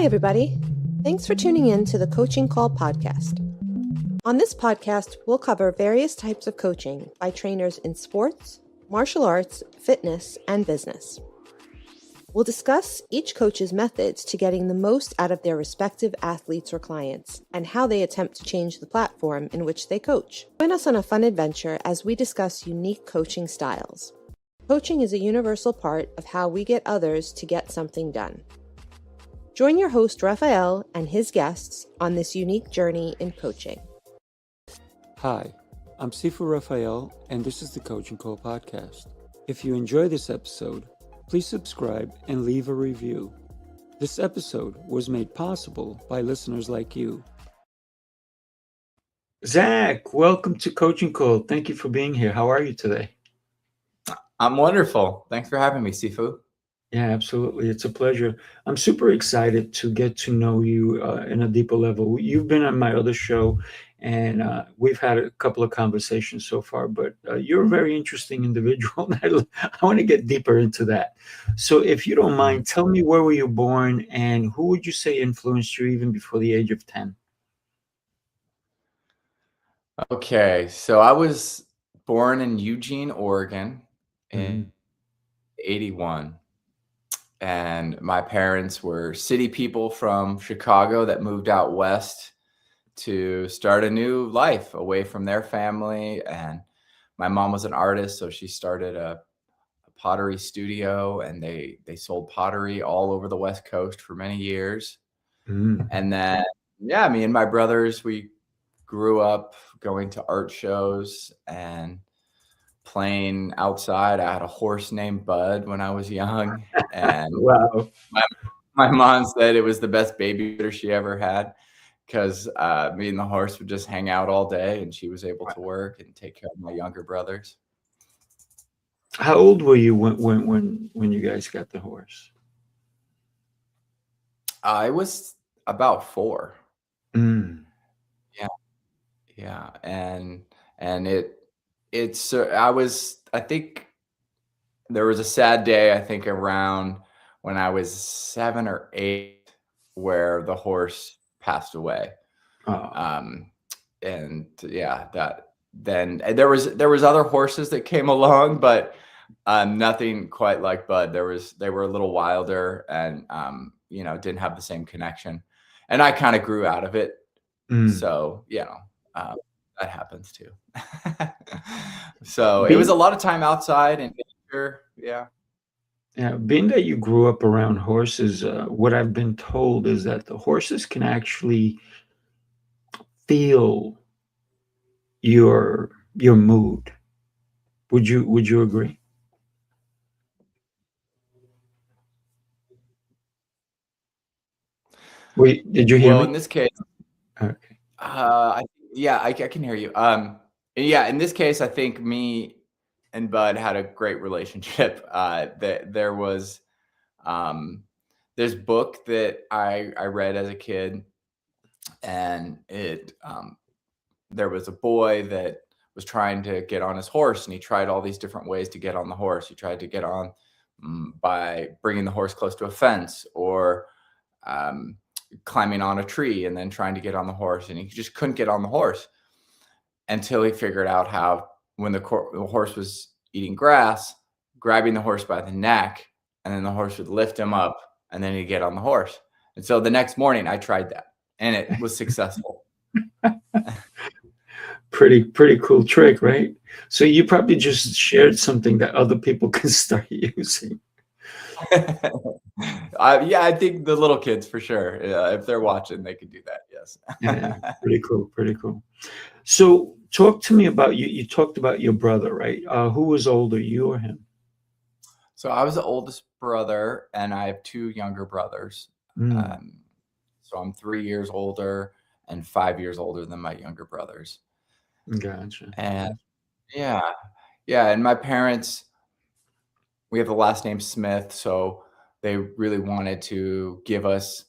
Hi, everybody. Thanks for tuning in to the Coaching Call podcast. On this podcast, we'll cover various types of coaching by trainers in sports, martial arts, fitness, and business. We'll discuss each coach's methods to getting the most out of their respective athletes or clients and how they attempt to change the platform in which they coach. Join us on a fun adventure as we discuss unique coaching styles. Coaching is a universal part of how we get others to get something done. Join your host, Rafael, and his guests on this unique journey in coaching. Hi, I'm Sifu Rafael, and this is the Coaching Call podcast. If you enjoy this episode, please subscribe and leave a review. This episode was made possible by listeners like you. Zach, welcome to Coaching Call. Thank you for being here. How are you today? I'm wonderful. Thanks for having me, Sifu. Yeah, absolutely. It's a pleasure. I'm super excited to get to know you in a deeper level. You've been on my other show, and we've had a couple of conversations so far, but you're a very interesting individual. I want to get deeper into that. So if you don't mind, tell me, where were you born, and who would you say influenced you even before the age of 10? Okay, so I was born in Eugene, Oregon in 81. And my parents were city people from Chicago that moved out west to start a new life away from their family. And my mom was an artist, so she started a pottery studio, and they sold pottery all over the West Coast for many years. And then, yeah, me and my brothers, we grew up going to art shows and playing outside. I had a horse named Bud when I was young, and Wow. my mom said it was the best babysitter she ever had, because me and the horse would just hang out all day, and she was able to work and take care of my younger brothers. How old were you when you guys got the horse? I was about 4. Yeah, and I think there was a sad day, I think around when I was 7 or 8, where the horse passed away. And yeah, then there was other horses that came along, but nothing quite like Bud. They were a little wilder, and didn't have the same connection. And I kind of grew out of it. So, that happens too. So it was a lot of time outside and nature. Yeah. Yeah, being that you grew up around horses, what I've been told is that the horses can actually feel your mood. Would you agree? Wait, did you hear Well, me? in this case, Okay. I can hear you. Yeah, in this case, I think me and Bud had a great relationship. There was this book that I read as a kid, and there was a boy that was trying to get on his horse, and he tried all these different ways to get on the horse. He tried to get on by bringing the horse close to a fence, or climbing on a tree and then trying to get on the horse, and he just couldn't get on the horse until he figured out how, when the horse was eating grass, grabbing the horse by the neck, and then the horse would lift him up, and then he'd get on the horse. And so the next morning I tried that, and it was successful. Pretty cool trick, right? So you probably just shared something that other people can start using. Yeah, I think the little kids, for sure, if they're watching, they could do that. Yes. Yeah, pretty cool. So talk to me about you. You talked about your brother, right? Who was older, you or him? So I was the oldest brother, and I have 2 younger brothers. So I'm 3 years older and 5 years older than my younger brothers. Gotcha. And yeah, and my parents, we have the last name Smith, so they really wanted to give us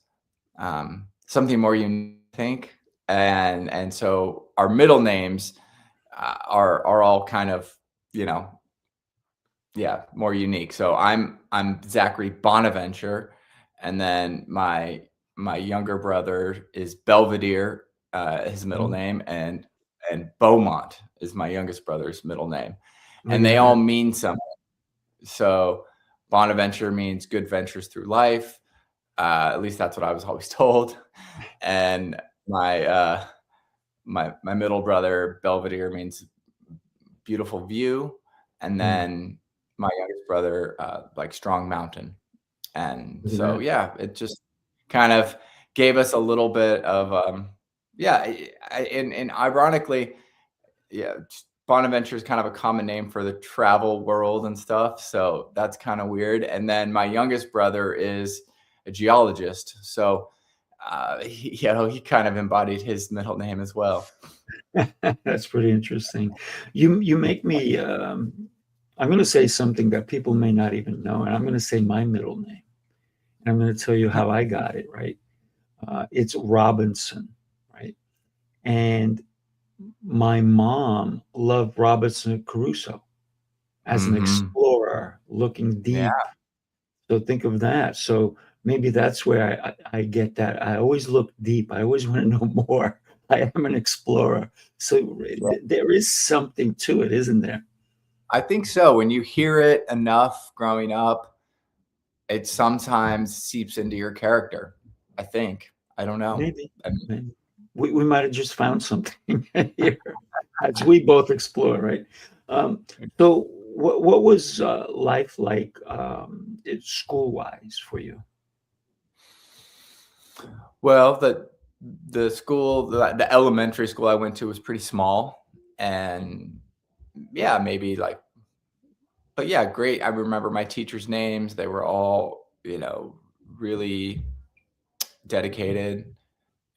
something more unique, I think. And so our middle names are all kind of, more unique. So I'm Zachary Bonaventure, and then my my younger brother is Belvedere, his middle name, and Beaumont is my youngest brother's middle name. And they all mean something. So Bonaventure means good ventures through life. At least that's what I was always told. And my middle brother Belvedere means beautiful view. And then my youngest brother, like strong mountain. And so, yeah, it just kind of gave us a little bit of, and ironically, yeah, Bonaventure is kind of a common name for the travel world and stuff. So that's kind of weird. And then my youngest brother is a geologist. So, he kind of embodied his middle name as well. That's pretty interesting. You make me, I'm going to say something that people may not even know, and I'm going to say my middle name. And I'm going to tell you how I got it, right? It's Robinson, right? And my mom loved Robinson Crusoe as an explorer looking deep. Yeah. So think of that. So maybe that's where I get that. I always look deep. I always want to know more. I am an explorer. So there is something to it, isn't there? I think so. When you hear it enough growing up, it sometimes seeps into your character. I think. I don't know. Maybe. We might have just found something here as we both explore, right? So what was life like school-wise for you? Well, the school, the elementary school I went to was pretty small, and yeah, maybe like, but yeah, great. I remember my teachers' names. They were all, really dedicated,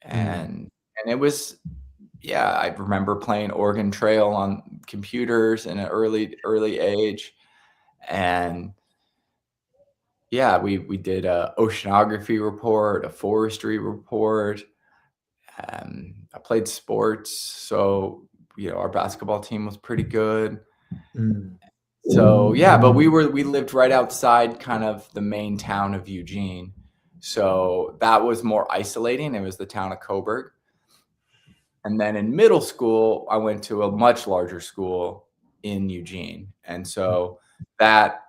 and it was, yeah, I remember playing Oregon Trail on computers in an early age, and yeah, we did a oceanography report, a forestry report. I played sports, so our basketball team was pretty good. So yeah, but we lived right outside kind of the main town of Eugene, so that was more isolating. It was the town of Coburg. And then in middle school, I went to a much larger school in Eugene, and so that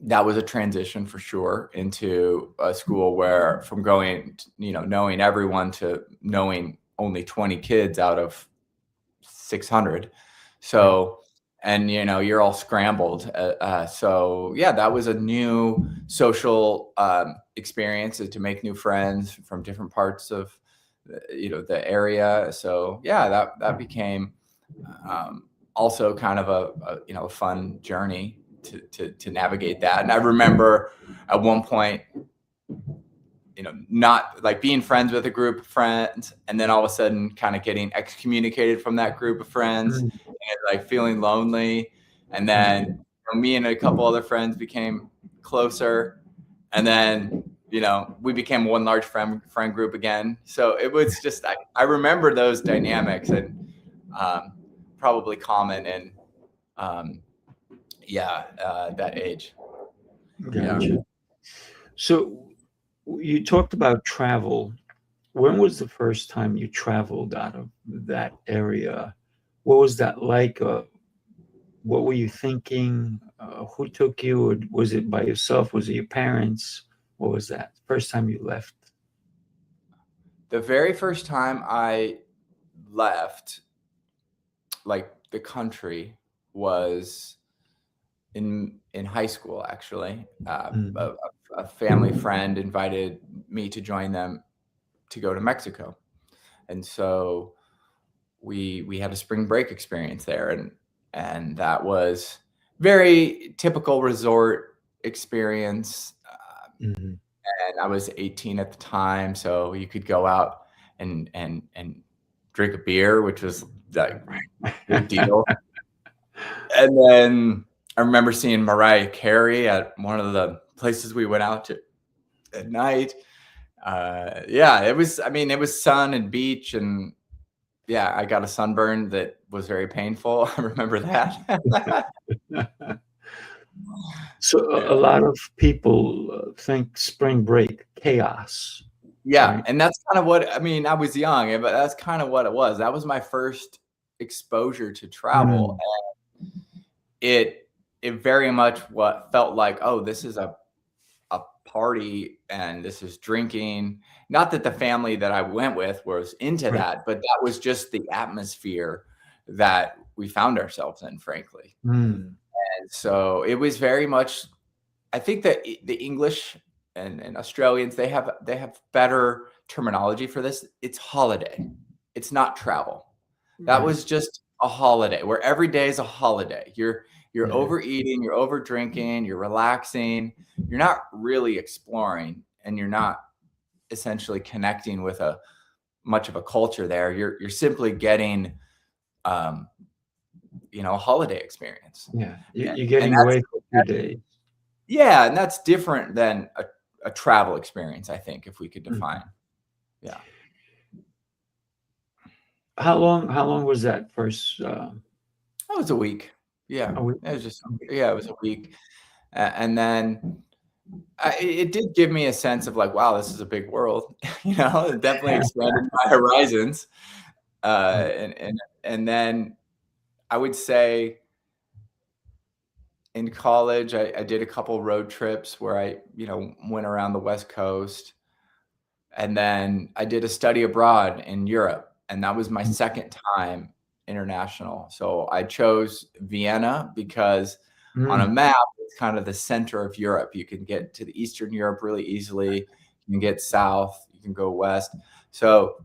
was a transition for sure into a school where, from going, knowing everyone to knowing only 20 kids out of 600. So, and you're all scrambled. So yeah, that was a new social experience, to make new friends from different parts of the area. So yeah, that became also kind of a fun journey to navigate that. And I remember at one point, not like being friends with a group of friends, and then all of a sudden kind of getting excommunicated from that group of friends, and like feeling lonely. And then me and a couple other friends became closer, and then we became one large friend group again. So it was just, I remember those dynamics, and probably common in that age. Gotcha. Yeah. So you talked about travel. When was the first time you traveled out of that area? What was that like? What were you thinking? Who took you? Or was it by yourself? Was it your parents? What was that first time you left? The very first time I left, like, the country, was in high school, actually. A family friend invited me to join them to go to Mexico. And so we had a spring break experience there, and that was very typical resort experience. And I was 18 at the time, so you could go out and drink a beer, which was like a big deal. And then I remember seeing Mariah Carey at one of the places we went out to at night. It was sun and beach, and yeah, I got a sunburn that was very painful. I remember that. So a lot of people think spring break chaos. Yeah. right? And that's kind of what, I mean, I was young, but that's kind of what it was. That was my first exposure to travel. Mm, It very much what felt like, oh, this is a party and this is drinking. Not that the family that I went with was into right. that, but that was just the atmosphere that we found ourselves in, frankly. Mm, And so it was very much, I think that the English and Australians, they have better terminology for this. It's holiday. It's not travel. That right. was just a holiday where every day is a holiday. You're Yeah. overeating, you're over drinking, you're relaxing. You're not really exploring, and you're not essentially connecting with a much of a culture there. You're simply getting, um, a holiday experience. Yeah. Yeah, You're and getting away for a few days. yeah, and that's different than a travel experience, I think, if we could Mm. define. Yeah. How long was that first? That was a week. Yeah. A week? It was just, yeah, it was a week. And then it did give me a sense of like, wow, this is a big world. It definitely expanded my horizons. And then I would say in college, I did a couple road trips where I, went around the West Coast. And then I did a study abroad in Europe, and that was my second time international. So I chose Vienna because on a Mm, map, it's kind of the center of Europe. You can get to the Eastern Europe really easily. You can get south, you can go west. So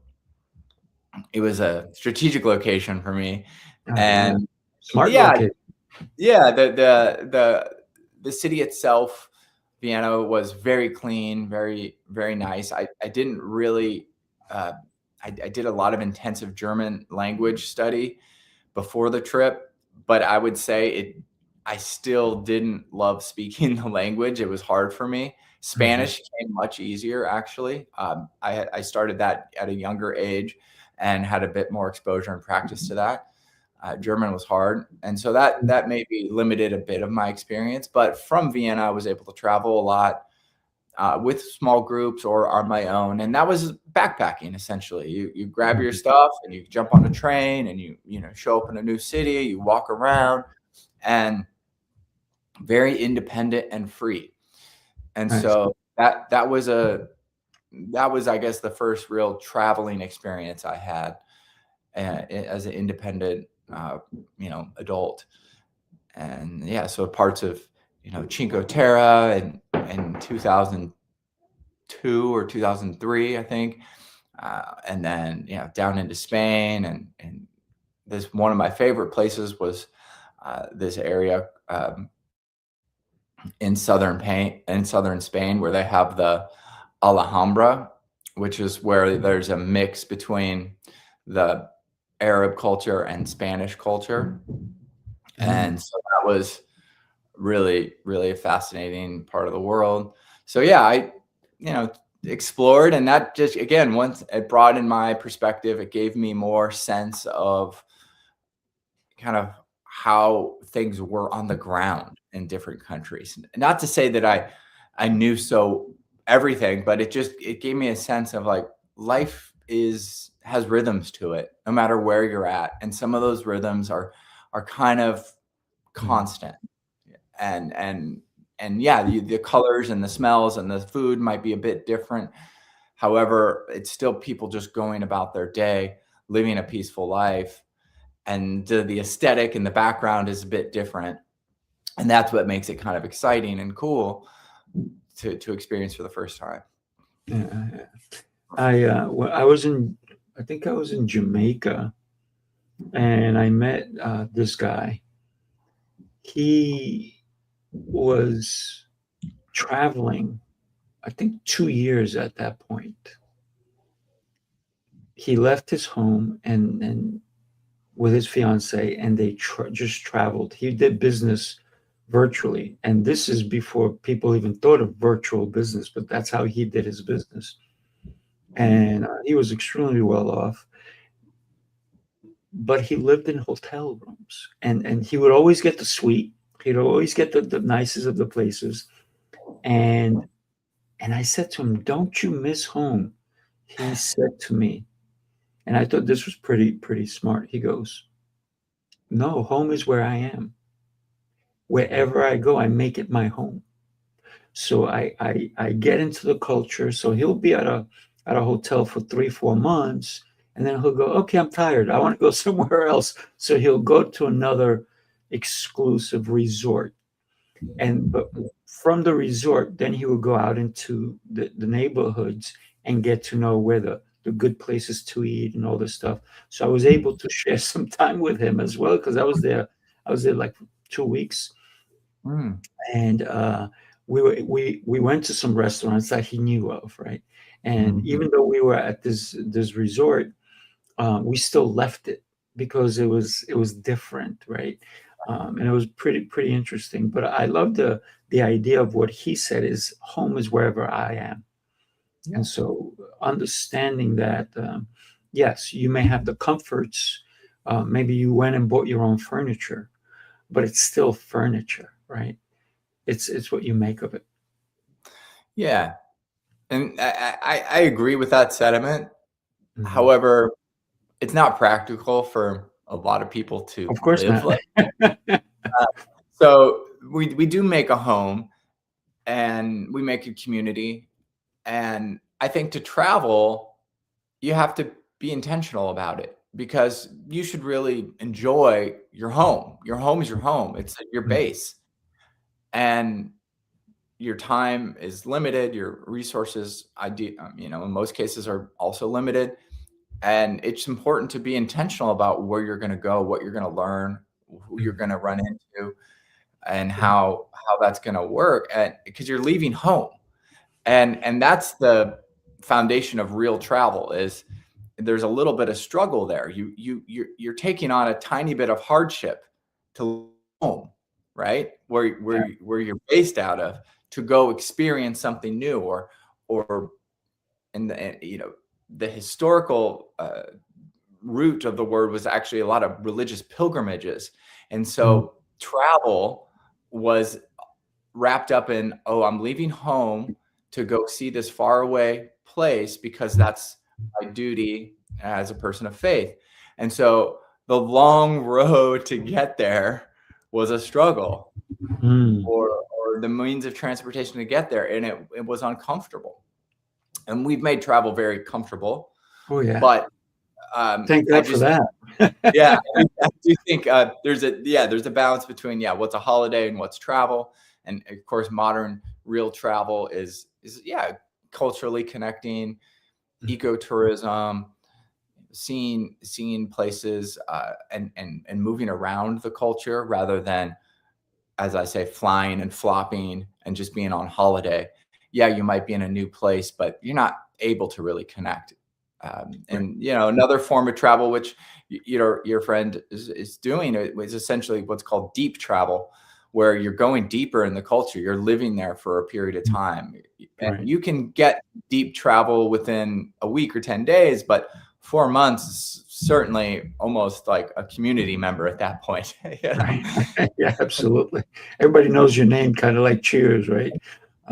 it was a strategic location for me. yeah. And Smart yeah, location. yeah, the city itself, Vienna, was very clean, very, very nice. I didn't really I did a lot of intensive German language study before the trip, but I would say I still didn't love speaking the language. It was hard for me. Mhm. Spanish came much easier, actually. I started that at a younger age and had a bit more exposure and practice to that. German was hard, and so that maybe limited a bit of my experience. But from Vienna, I was able to travel a lot with small groups or on my own, and that was backpacking essentially. You grab your Mhm. stuff and you jump on a train and you show up in a new city. You walk around and very independent and free. And Nice. so that was I guess the first real traveling experience I had as an independent adult. And yeah, so parts of Cinque Terre in 2002 or 2003, I think, and then down into Spain, and this one of my favorite places was this area in southern Spain where they have the Alhambra, which is where there's a mix between the Arab culture and Spanish culture. Mm. And so that was really, really a fascinating part of the world. So yeah, I, explored, and that just, again, once it broadened my perspective, it gave me more sense of kind of how things were on the ground in different countries. Not to say that I knew everything, but it gave me a sense of like life has rhythms to it, no matter where you're at. And some of those rhythms are kind of Mm. constant. And yeah, the colors and the smells and the food might be a bit different. However, it's still people just going about their day, living a peaceful life, and the aesthetic and the background is a bit different. And that's what makes it kind of exciting and cool to experience for the first time. Yeah. I think I was in Jamaica, and I met this guy. He was traveling, I think 2 years at that point. He left his home and with his fiance, and they just traveled. He did business virtually, and this is before people even thought of virtual business, but that's how he did his business. And he was extremely well off, but he lived in hotel rooms, and he would always get the suite. He'd always get the nicest of the places, and I said to him, "Don't you miss home?" he said to me, and I thought this was pretty smart. He goes, "No, home is where I am. Wherever I go, I make it my home." So I get into the culture. So he'll be at a hotel for 3 4 months, and then he'll go, "Okay, I'm tired. I want to go somewhere else." So he'll go to another exclusive resort, and but from the resort, then he would go out into the neighborhoods and get to know where the good places to eat and all this stuff. So I was able to share some time with him as well because I was there like 2 weeks, Mm, and we went to some restaurants that he knew of, right? And mhm. even though we were at this resort, we still left it because it was different, right? And it was pretty interesting. But I love the idea of what he said is home is wherever I am, Yeah. and so understanding that, yes, you may have the comforts. Maybe you went and bought your own furniture, but it's still furniture, right? It's what you make of it. Yeah. And I agree with that sentiment. Mhm. However, it's not practical for a lot of people to Of course live not. like. So we do make a home and we make a community. And I think to travel, you have to be intentional about it because you should really enjoy your home. Your home is your home. It's your Mm, base. And your time is limited, your resources, in most cases are also limited. And it's important to be intentional about where you're going to go, what you're going to learn, who you're mm, going to run into, and yeah, how that's going to work. And because you're leaving home, and that's the foundation of real travel is there's a little bit of struggle there. You're taking on a tiny bit of hardship to leave home, right? yeah. Where you're based out of to go experience something new or in the historical root of the word was actually a lot of religious pilgrimages. And Mm, so travel was wrapped up in, oh, I'm leaving home to go see this faraway place because that's my duty as a person of faith. And so the long road to get there was a struggle, mm. or the means of transportation to get there, and it was uncomfortable. And we've made travel very comfortable, Oh yeah. but Thank I God for just that. yeah, I do think there's a balance between what's a holiday and what's travel, and of course modern real travel is culturally connecting, ecotourism, seeing places, and moving around the culture rather than, as I say, flying and flopping and just being on holiday. Yeah, you might be in a new place, but you're not able to really connect. Right. And another form of travel, which your friend is doing, is essentially what's called deep travel, where you're going deeper in the culture. You're living there for a period of Mm, time, and right. you can get deep travel within a week or 10 days, but 4 months is certainly almost like a community member at that point. Right. Yeah, absolutely. Everybody knows your name, kind of like Cheers, right?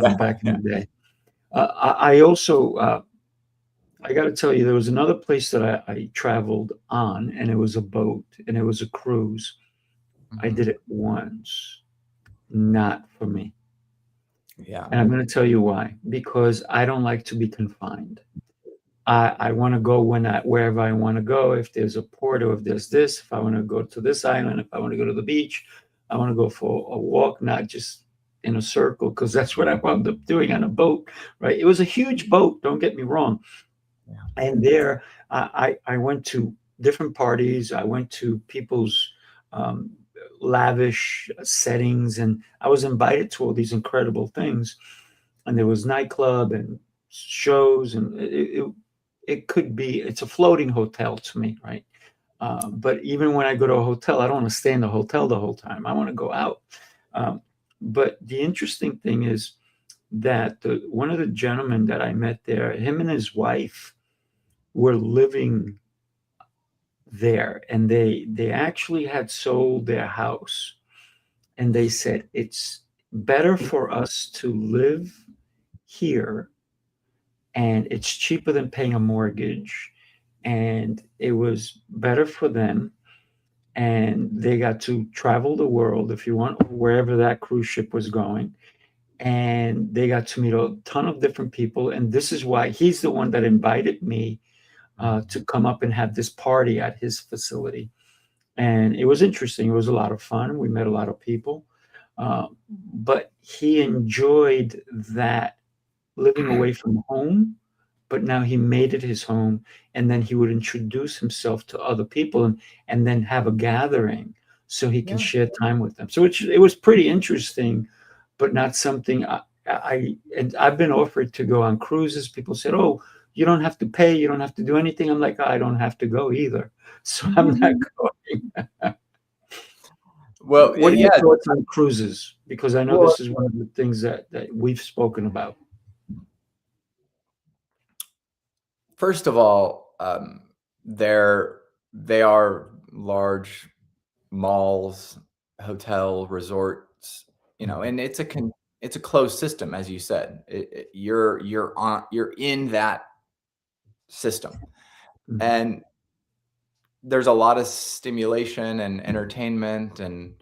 Yeah, Back in yeah. the day. I also, I got to tell you, there was another place that I traveled on, and it was a boat, and it was a cruise. I Mhm. did it once, not for me. Yeah. And I'm going to tell you why. Because I don't like to be confined. I want to go wherever I want to go. If there's a port or if there's this, if I want to go to this island, if I want to go to the beach, I want to go for a walk, not just in a circle, because that's what I wound up doing on a boat, right? It was a huge boat, don't get me wrong. Yeah. And there, I went to different parties. I went to people's um, lavish settings, and I was invited to all these incredible things. And there was nightclub and shows, and it could be it's a floating hotel to me, right? But even when I go to a hotel, I don't want to stay in the hotel the whole time. I want to go out. Um, but the interesting thing is that one of the gentlemen that I met there, him and his wife were living there, and they actually had sold their house, and they said it's better for us to live here and it's cheaper than paying a mortgage, and it was better for them, and they got to travel the world, if you want, wherever that cruise ship was going, and they got to meet a ton of different people. And this is why he's the one that invited me to come up and have this party at his facility. And it was interesting. It was a lot of fun. We met a lot of people. Uh, but he enjoyed that, living away from home, but now he made it his home. And then he would introduce himself to other people, and then have a gathering so he can Yeah. share time with them. So it was pretty interesting, but not something and I've been offered to go on cruises. People said, "Oh, you don't have to pay. You don't have to do anything." I'm like, I don't have to go either. So I'm not going. Well, What are your yeah. thoughts on cruises? Because I know Well, this is one of the things that we've spoken about. first of all, they are large malls, hotel resorts, and it's a closed system, as you said. You're in that system, Mhm. and there's a lot of stimulation and entertainment and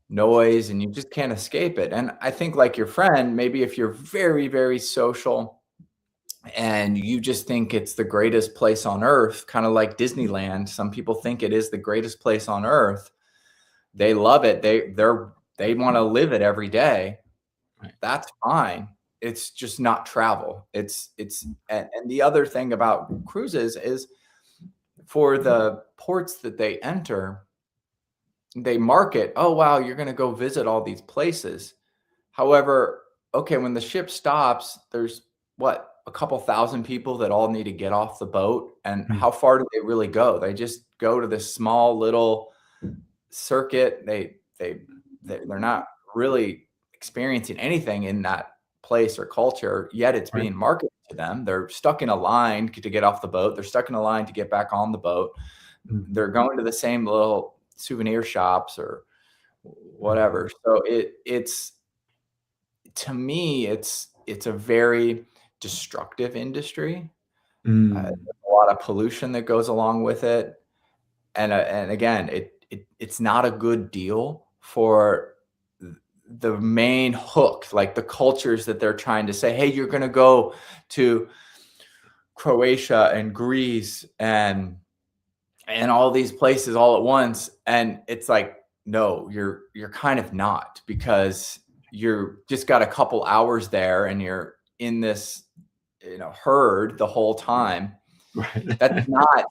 noise, and you just can't escape it. And I think, like your friend, maybe if you're very, very social and you just think it's the greatest place on earth, kind of like Disneyland, some people think it is the greatest place on earth. They love it. They want to live it every day. Right. That's fine. It's just not travel. And the other thing about cruises is, for the ports that they enter, they market, oh, wow, you're going to go visit all these places. However, okay, when the ship stops, there's what, a couple thousand people that all need to get off the boat. And Mm. how far do they really go? They just go to this small little circuit. They're not really experiencing anything in that place or culture, yet it's Right. being marketed to them. They're stuck in a line to get off the boat. They're stuck in a line to get back on the boat. Mm. They're going to the same little souvenir shops or whatever. So it's to me, it's a very destructive industry. Mm. A lot of pollution that goes along with it, and again, it's not a good deal for the main hook, like the cultures that they're trying to say, hey, you're going to go to Croatia and Greece and all these places all at once, and it's like, no, you're kind of not, because you're just got a couple hours there and you're in this herd the whole time. Right. That's not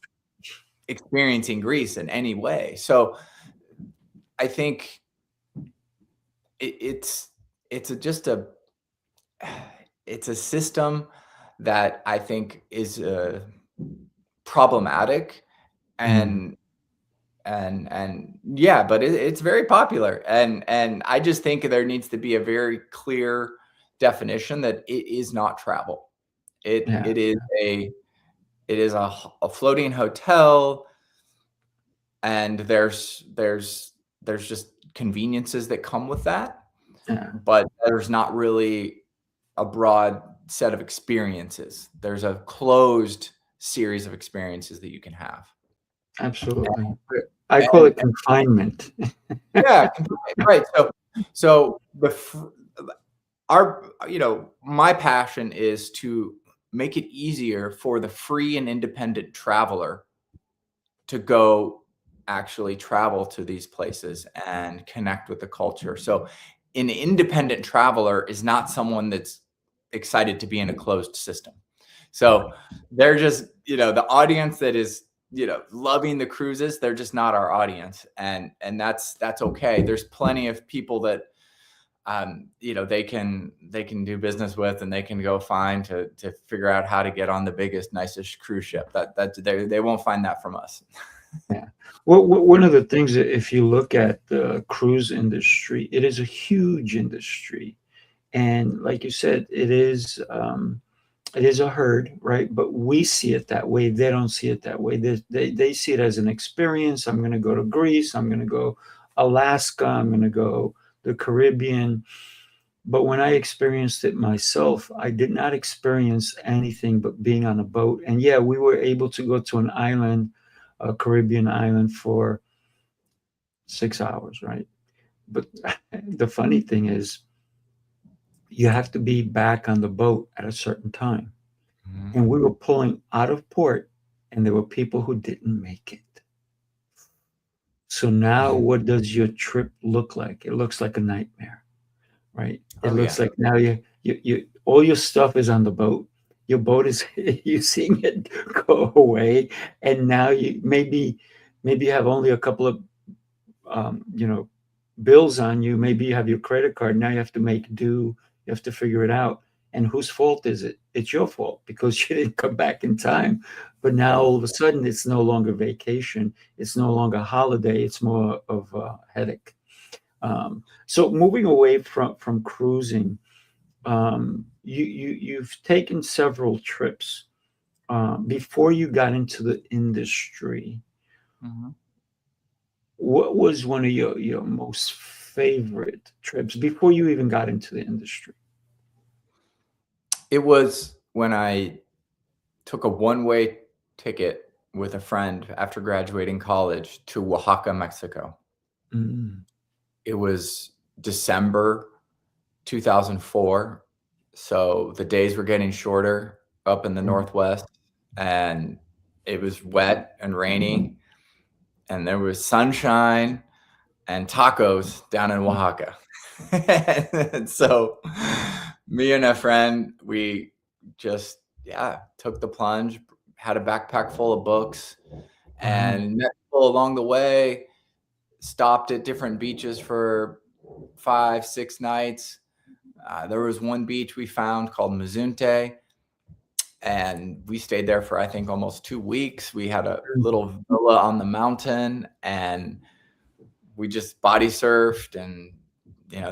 experiencing Greece in any way. So I think it's it's a system that I think is problematic, Mm. and yeah, but it's very popular, and I just think there needs to be a very clear definition that it is not travel. It Yeah. it is a it is a floating hotel, and there's just conveniences that come with that, Yeah. but there's not really a broad set of experiences. There's a closed series of experiences that you can have. Absolutely. I call And it confinement. yeah, right. So my passion is to make it easier for the free and independent traveler to go actually travel to these places and connect with the culture. So an independent traveler is not someone that's excited to be in a closed system. So they're just, the audience that is, loving the cruises, they're just not our audience. And that's okay. There's plenty of people that they can do business with, and they can go find to figure out how to get on the biggest, nicest cruise ship. That they won't find that from us. Yeah. Well, one of the things that, if you look at the cruise industry, it is a huge industry, and like you said, it is a herd, right? But we see it that way. They don't see it that way. They see it as an experience. I'm going to go to Greece. I'm going to go Alaska. I'm going to go the Caribbean. But when I experienced it myself, I did not experience anything but being on a boat. And yeah, we were able to go to an island, a Caribbean island, for 6 hours, right? But the funny thing is, you have to be back on the boat at a certain time. Mhm. And we were pulling out of port, and there were people who didn't make it. So now, what does your trip look like? It looks like a nightmare, right? It Oh looks yeah. like now you all your stuff is on the boat. Your boat is you seeing it go away, and now maybe you have only a couple of you know, bills on you. Maybe you have your credit card. Now you have to make do. You have to figure it out. And whose fault is it? It's your fault because you didn't come back in time. But now all of a sudden, it's no longer vacation. It's no longer holiday. It's more of a headache. So moving away from cruising, you've taken several trips before you got into the industry. Mhm. What was one of your most favorite trips before you even got into the industry? It was when I took a one-way ticket with a friend after graduating college to Oaxaca, Mexico. Mm, It was December 2004, so the days were getting shorter up in the mm, Northwest, and it was wet and rainy, and there was sunshine and tacos down in Oaxaca. And so me and a friend, we just, yeah, took the plunge, had a backpack full of books, wow. and met people along the way, stopped at different beaches for 5, 6 nights. There was one beach we found called Mazunte, and we stayed there for, I think, almost 2 weeks. We had a Mm, little villa on the mountain, and we just body surfed and,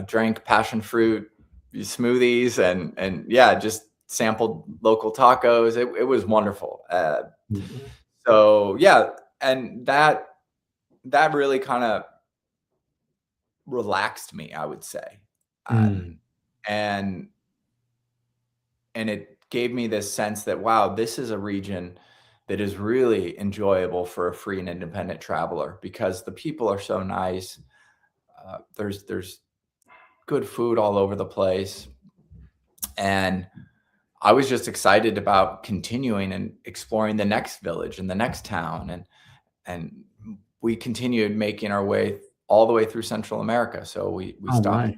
drank passion fruit smoothies and yeah, just sampled local tacos. It was wonderful. mhm, So yeah, and that really kind of relaxed me, I would say. mm, Um, and and it gave me this sense that, wow, this is a region that is really enjoyable for a free and independent traveler because the people are so nice. There's good food all over the place, and I was just excited about continuing and exploring the next village and the next town, and we continued making our way all the way through Central America. So we oh stopped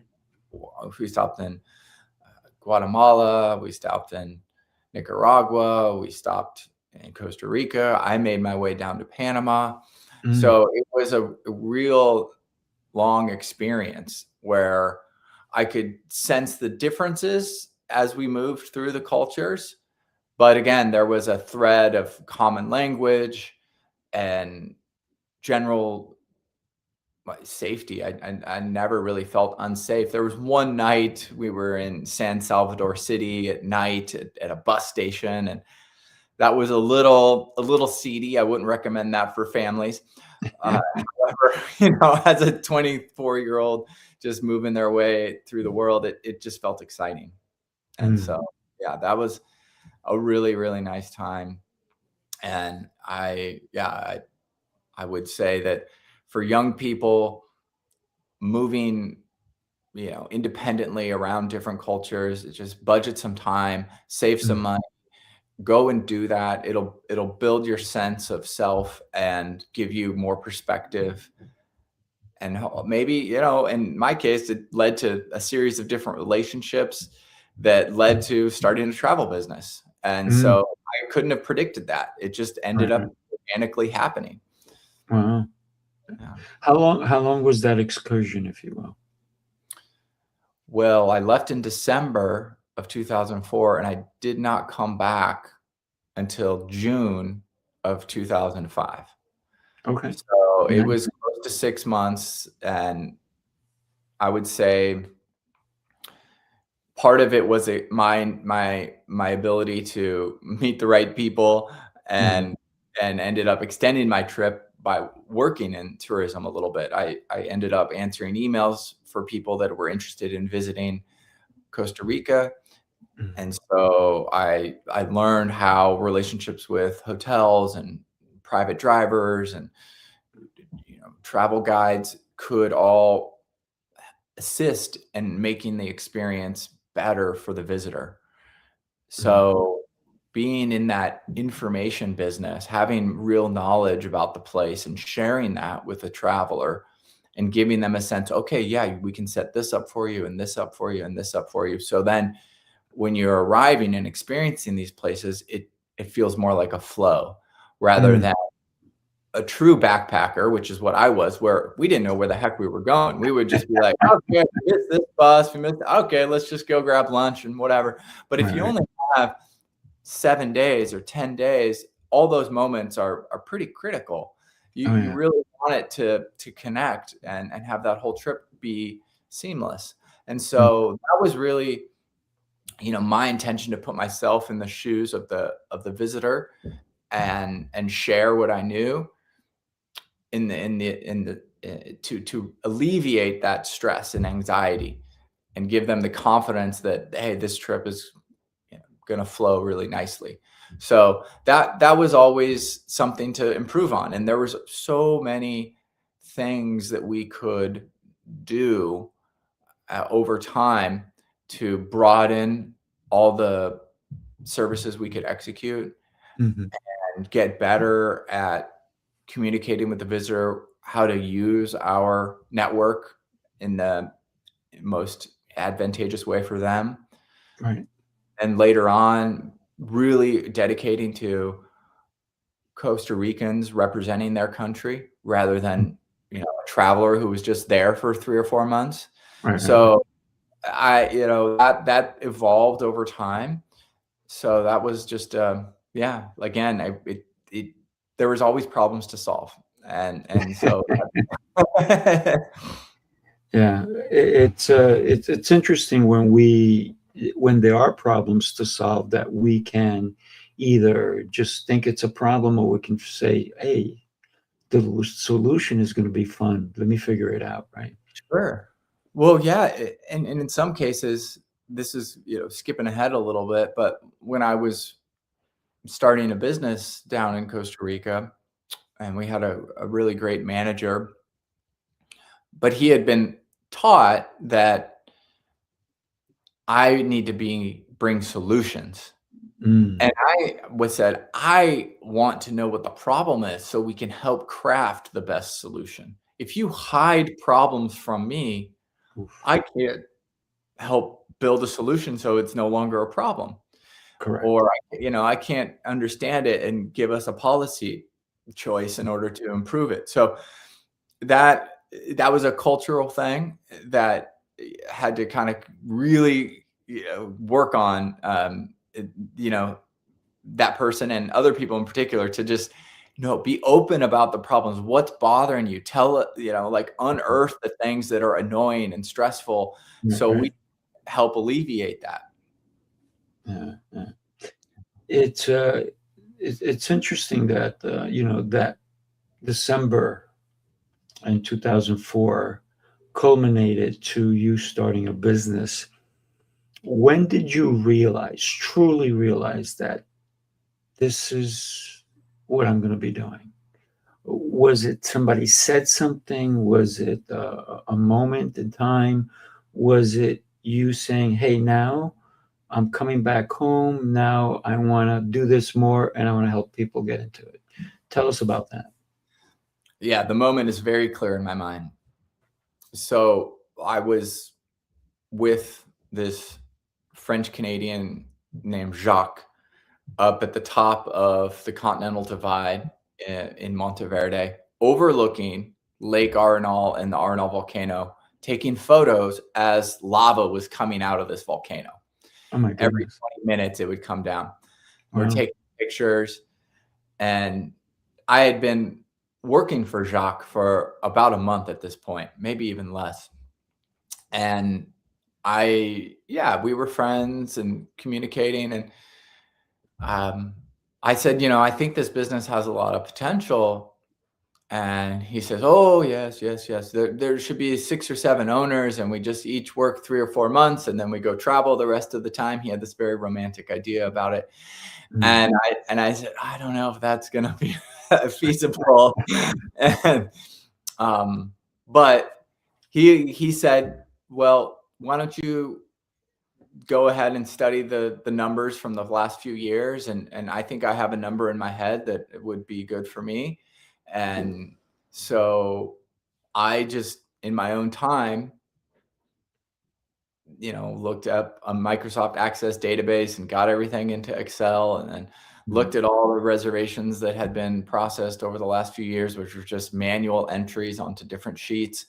my. we stopped in Guatemala, we stopped in Nicaragua, we stopped in Costa Rica. I made my way down to Panama. Mm, So it was a real long experience where I could sense the differences as we moved through the cultures. But again, there was a thread of common language and general safety. I never really felt unsafe. There was one night we were in San Salvador City at night at a bus station, and that was a little seedy. I wouldn't recommend that for families. However, as a 24-year-old just moving their way through the world, it just felt exciting. And mm, so, yeah, that was a really, really nice time. And I would say that for young people moving, independently around different cultures, just budget some time, save some mm, money, go and do that. It'll build your sense of self and give you more perspective. And maybe, in my case, it led to a series of different relationships that led to starting a travel business. And mm, so I couldn't have predicted that. It just ended up right. organically happening. Wow. Yeah. How long was that excursion, if you will? Well, I left in December of 2004, and I did not come back until June of 2005. Okay. So it Nice. was close to 6 months, and I would say part of it was my ability to meet the right people, Mhm, and ended up extending my trip by working in tourism a little bit. I ended up answering emails for people that were interested in visiting Costa Rica. Mm. And so I learned how relationships with hotels and private drivers and travel guides could all assist in making the experience better for the visitor. So being in that information business, having real knowledge about the place and sharing that with a traveler and giving them a sense, okay, yeah, we can set this up for you and this up for you and this up for you. So then when you're arriving and experiencing these places, it feels more like a flow rather than a true backpacker, which is what I was, where we didn't know where the heck we were going. We would just be like, okay, we missed this bus, okay, let's just go grab lunch and whatever. But if you only have 7 days or 10 days, all those moments are pretty critical. You really want it to connect and have that whole trip be seamless. And so that was really, my intention, to put myself in the shoes of the visitor and share what I knew to alleviate that stress and anxiety and give them the confidence that, hey, this trip is going to flow really nicely. So that was always something to improve on. And there was so many things that we could do over time to broaden all the services we could execute and get better at communicating with the visitor, how to use our network in the most advantageous way for them. Right. And later on, really dedicating to Costa Ricans representing their country rather than, a traveler who was just there for 3 or 4 months. So that evolved over time. So that was just, again, there was always problems to solve. And so, Yeah, it's interesting when there are problems to solve that we can either just think it's a problem, or we can say, hey, the solution is going to be fun. Let me figure it out, right? Sure. Well, yeah, and in some cases, this is, skipping ahead a little bit, but when I was starting a business down in Costa Rica, and we had a really great manager, but he had been taught that I need to bring solutions. And I said, I want to know what the problem is so we can help craft the best solution. If you hide problems from me, I can't help build a solution so it's no longer a problem. Correct. Or, I can't understand it and give us a policy choice in order to improve it. So that was a cultural thing that had to kind of really, work on, that person and other people in particular to just, be open about the problems. What's bothering you? Tell, unearth the things that are annoying and stressful. So we help alleviate that. Yeah. It's interesting that, that December in 2004 culminated to you starting a business. When did you truly realize that this is what I'm going to be doing? Was it somebody said something? Was it a moment in time? Was it you saying, hey, now I'm coming back home. Now I want to do this more and I want to help people get into it? Tell us about that. Yeah, the moment is very clear in my mind. So I was with this French Canadian named Jacques up at the top of the Continental Divide in Monteverde, overlooking Lake Arenal and the Arenal volcano, taking photos as lava was coming out of this volcano. Oh my goodness. Every 20 minutes it would come down. We're taking pictures, and I had been working for Jacques for about a month at this point, maybe even less. And we were friends and communicating. And I said, I think this business has a lot of potential. And he says, oh, yes. There should be 6 or 7 owners, and we just each work 3 or 4 months, and then we go travel the rest of the time. He had this very romantic idea about it. And I said, I don't know if that's going to be feasible. And, but he said, well, why don't you go ahead and study the numbers from the last few years? And I think I have a number in my head that would be good for me. And so I just, in my own time, looked up a Microsoft Access database and got everything into Excel, and then looked at all the reservations that had been processed over the last few years, which were just manual entries onto different sheets.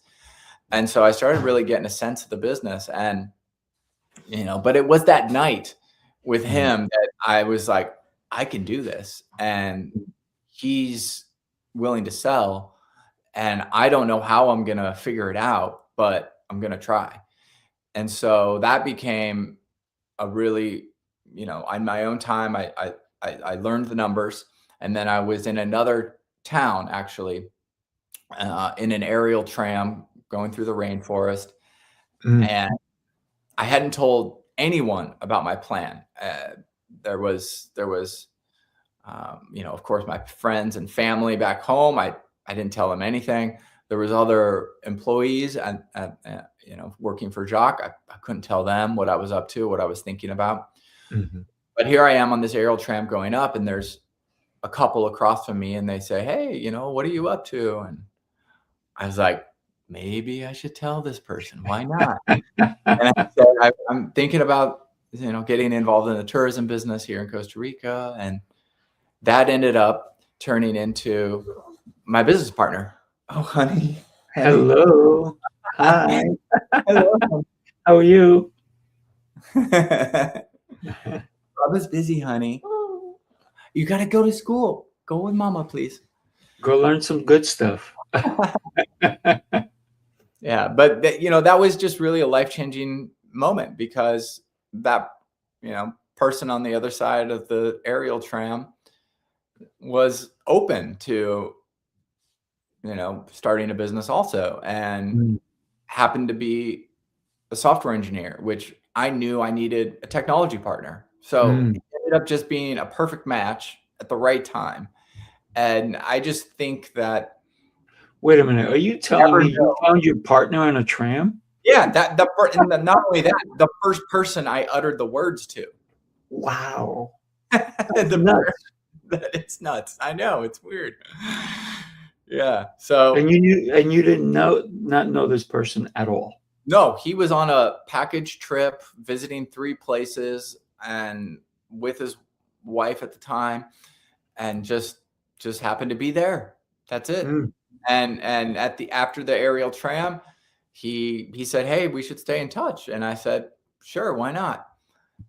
And so I started really getting a sense of the business. And, but it was that night with him that I was like, I can do this. And he's willing to sell. And I don't know how I'm going to figure it out, but I'm going to try. And so that became a really, in my own time, I learned the numbers. And then I was in another town, actually, in an aerial tram going through the rainforest. And I hadn't told anyone about my plan. There was, of course, my friends and family back home. I didn't tell them anything. There was other employees and working for Jacques. I couldn't tell them what I was up to, what I was thinking about. But here I am on this aerial tram going up, and there's a couple across from me, and they say, hey, what are you up to? And I was like, maybe I should tell this person. Why not? And I said, I'm thinking about, getting involved in the tourism business here in Costa Rica. And that ended up turning into my business partner. Oh, honey. Hello. Hi. Hello. How are you? Rob is busy, honey. You got to go to school. Go with mama, please. Go learn some good stuff. Yeah, but that was just really a life-changing moment, because that, person on the other side of the aerial tram was open to, starting a business also, and happened to be a software engineer, which I knew I needed a technology partner. So it ended up just being a perfect match at the right time. And I just think that. Wait a minute. Are you telling me you found your partner in a tram? Yeah, not only that, the first person I uttered the words to. Wow. It's nuts. I know, it's weird. Yeah. So and you didn't not know this person at all? No, he was on a package trip visiting 3 places and with his wife at the time, and just happened to be there. That's it. And after the aerial tram, he said, hey, we should stay in touch. And I said, sure, why not?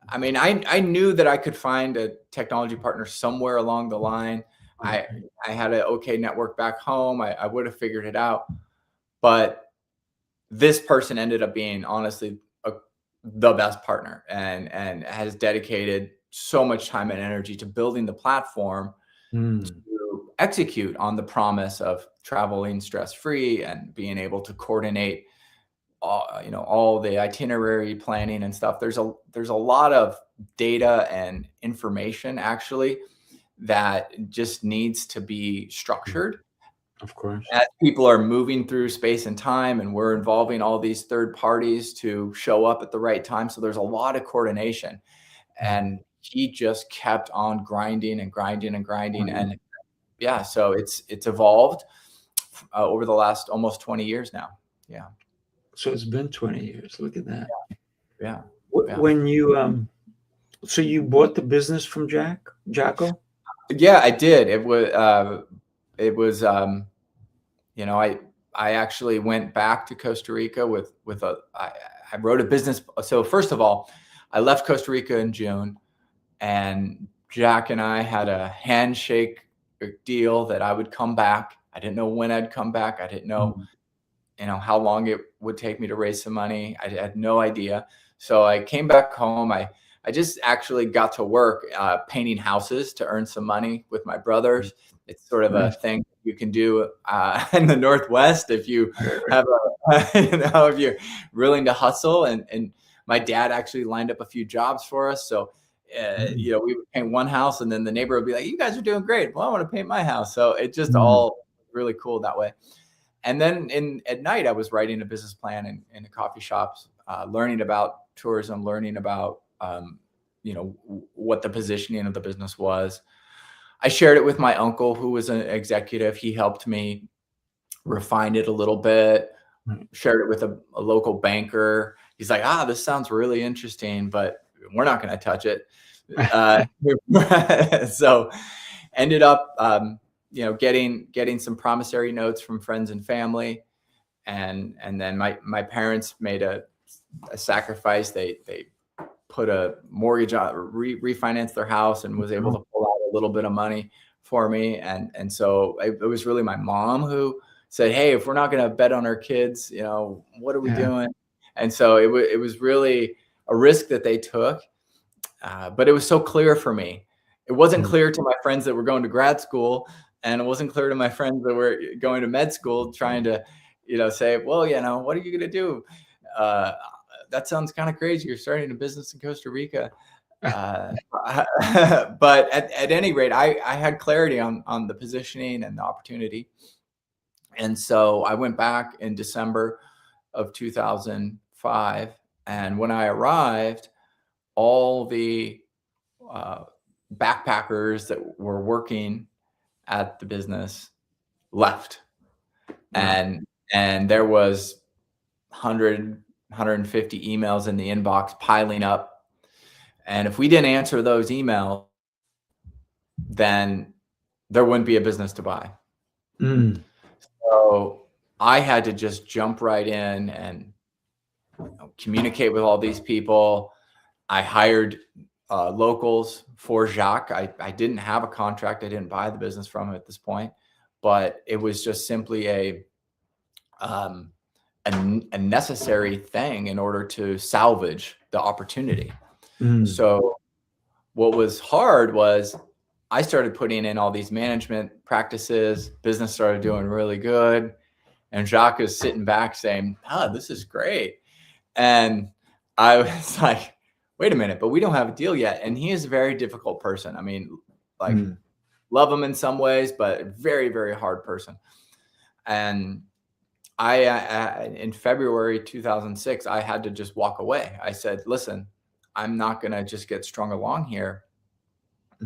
I mean, I knew that I could find a technology partner somewhere along the line. I had an okay network back home. I would have figured it out. But this person ended up being, honestly, the best partner, and has dedicated so much time and energy to building the platform to execute on the promise of traveling stress-free and being able to coordinate all the itinerary planning and stuff. There's a lot of data and information, actually, that just needs to be structured. Of course. As people are moving through space and time, and we're involving all these third parties to show up at the right time. So there's a lot of coordination, and he just kept on grinding and grinding and grinding. And yeah, so it's evolved over the last almost 20 years now. Yeah. So it's been 20 years. Look at that. Yeah. When you, so you bought the business from Jacko? Yeah, I did. It was, I actually went back to Costa Rica I wrote a business. So first of all, I left Costa Rica in June, and Jack and I had a handshake deal that I would come back. I didn't know when I'd come back. I didn't know, how long it would take me to raise some money. I had no idea. So I came back home. I just actually got to work painting houses to earn some money with my brothers. It's sort of a thing you can do in the Northwest if you have if you're willing to hustle. And my dad actually lined up a few jobs for us. So, we would paint one house and then the neighbor would be like, you guys are doing great. Well, I want to paint my house. So it just all really cool that way. And then at night, I was writing a business plan in the coffee shops, learning about tourism, learning about, what the positioning of the business was. I shared it with my uncle, who was an executive. He helped me refine it a little bit, shared it with a local banker. He's like, this sounds really interesting, but we're not going to touch it. So ended up, getting some promissory notes from friends and family. And then my parents made a sacrifice. They put a mortgage on, refinanced their house, and was able to pull out a little bit of money for me. And so it was really my mom who said, hey, if we're not going to bet on our kids, what are we doing? And so it was really a risk that they took. But it was so clear for me. It wasn't clear to my friends that were going to grad school, and it wasn't clear to my friends that were going to med school, trying to, say, well, what are you going to do? That sounds kind of crazy. You're starting a business in Costa Rica. But at any rate, I had clarity on the positioning and the opportunity. And so I went back in December of 2005. And when I arrived, all the backpackers that were working at the business left. And there was 150 emails in the inbox piling up. And if we didn't answer those emails, then there wouldn't be a business to buy. So I had to just jump right in and communicate with all these people. I hired locals for Jacques. I didn't have a contract. I didn't buy the business from him at this point, but it was just simply a necessary thing in order to salvage the opportunity. So what was hard was I started putting in all these management practices. Business started doing really good. And Jacques is sitting back saying, this is great. And I was like, wait a minute, but we don't have a deal yet. And he is a very difficult person. I mean, love him in some ways, but very, very hard person. And I in February 2006, I had to just walk away. I said, listen, I'm not going to just get strung along here.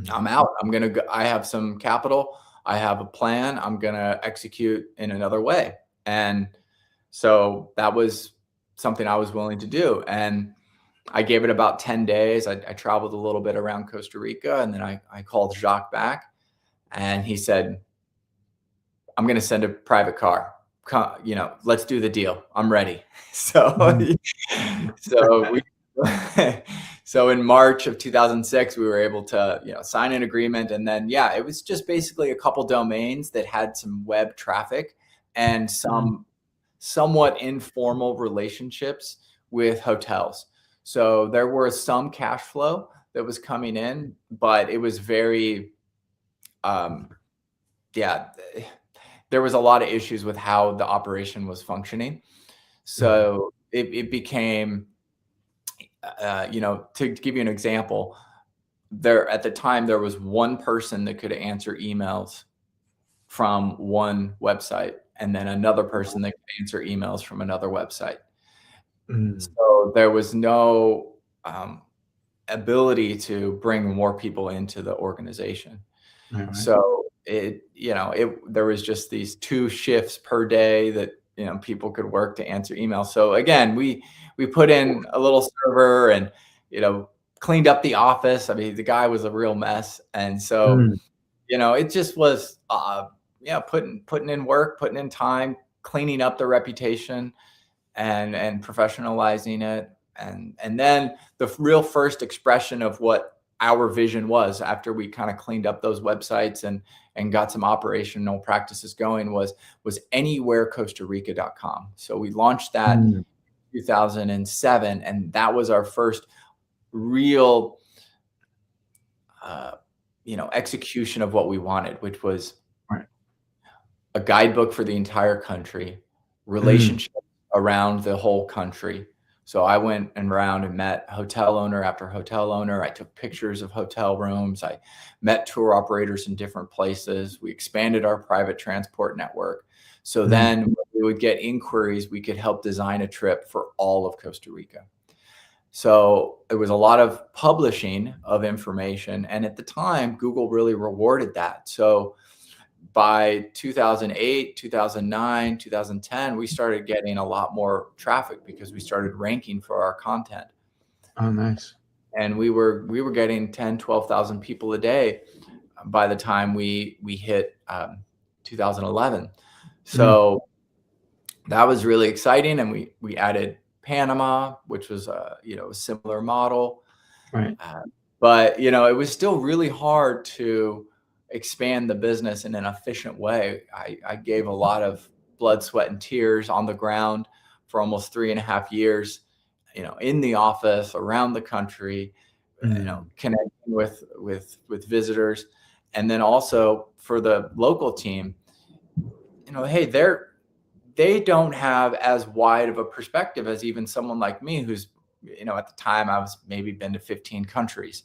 I'm out. I'm going to go. I have some capital. I have a plan. I'm going to execute in another way. And so that was something I was willing to do. And I gave it about 10 days. I traveled a little bit around Costa Rica, and then I called Jacques back, and he said, I'm going to send a private car. Let's do the deal. I'm ready. So, so in March of 2006, we were able to, sign an agreement. And then, it was just basically a couple domains that had some web traffic and some somewhat informal relationships with hotels. So there was some cash flow that was coming in, but it was very, there was a lot of issues with how the operation was functioning. So it became, to give you an example, at the time, there was one person that could answer emails from one website, and then another person that could answer emails from another website. So there was no ability to bring more people into the organization. So there was just these 2 shifts per day that, people could work to answer emails. So again, we put in a little server and, cleaned up the office. I mean, the guy was a real mess. And so, it just was, putting in work, putting in time, cleaning up the reputation and professionalizing it. And then the real first expression of what our vision was after we kind of cleaned up those websites and got some operational practices going was anywherecostarica.com. So we launched that in 2007, and that was our first real, execution of what we wanted, which was a guidebook for the entire country, relationships around the whole country. So I went around and met hotel owner after hotel owner. I took pictures of hotel rooms. I met tour operators in different places. We expanded our private transport network. So then when we would get inquiries, we could help design a trip for all of Costa Rica. So it was a lot of publishing of information. And at the time, Google really rewarded that. So by 2008, 2009, 2010, we started getting a lot more traffic because we started ranking for our content. Oh, nice. And we were getting 10, 12,000 people a day by the time we hit 2011. So that was really exciting. And we added Panama, which was a similar model. Right. But it was still really hard to expand the business in an efficient way. I gave a lot of blood, sweat, and tears on the ground for almost 3.5 years, in the office, around the country, connecting with visitors. And then also for the local team, hey, they don't have as wide of a perspective as even someone like me who's, at the time I was maybe been to 15 countries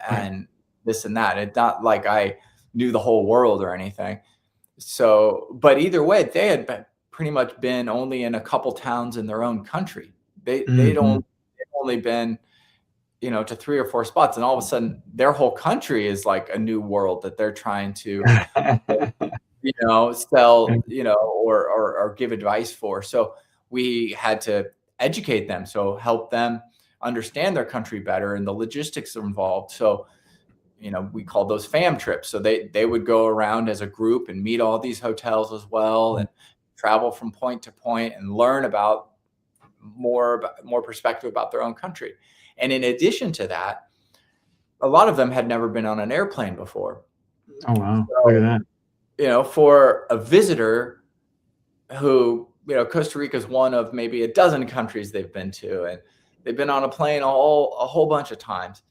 and this and that. It's not like I knew the whole world or anything. So, but either way, they had pretty much been only in a couple towns in their own country. They've only been, to 3 or 4 spots, and all of a sudden their whole country is like a new world that they're trying to, sell, or give advice for. So we had to educate them. So help them understand their country better and the logistics involved. So we called those fam trips. So they would go around as a group and meet all these hotels as well and travel from point to point and learn about more perspective about their own country. And in addition to that, a lot of them had never been on an airplane before. Oh, wow. So, look at that. For a visitor who, Costa Rica is one of maybe a dozen countries they've been to, and they've been on a plane a whole bunch of times.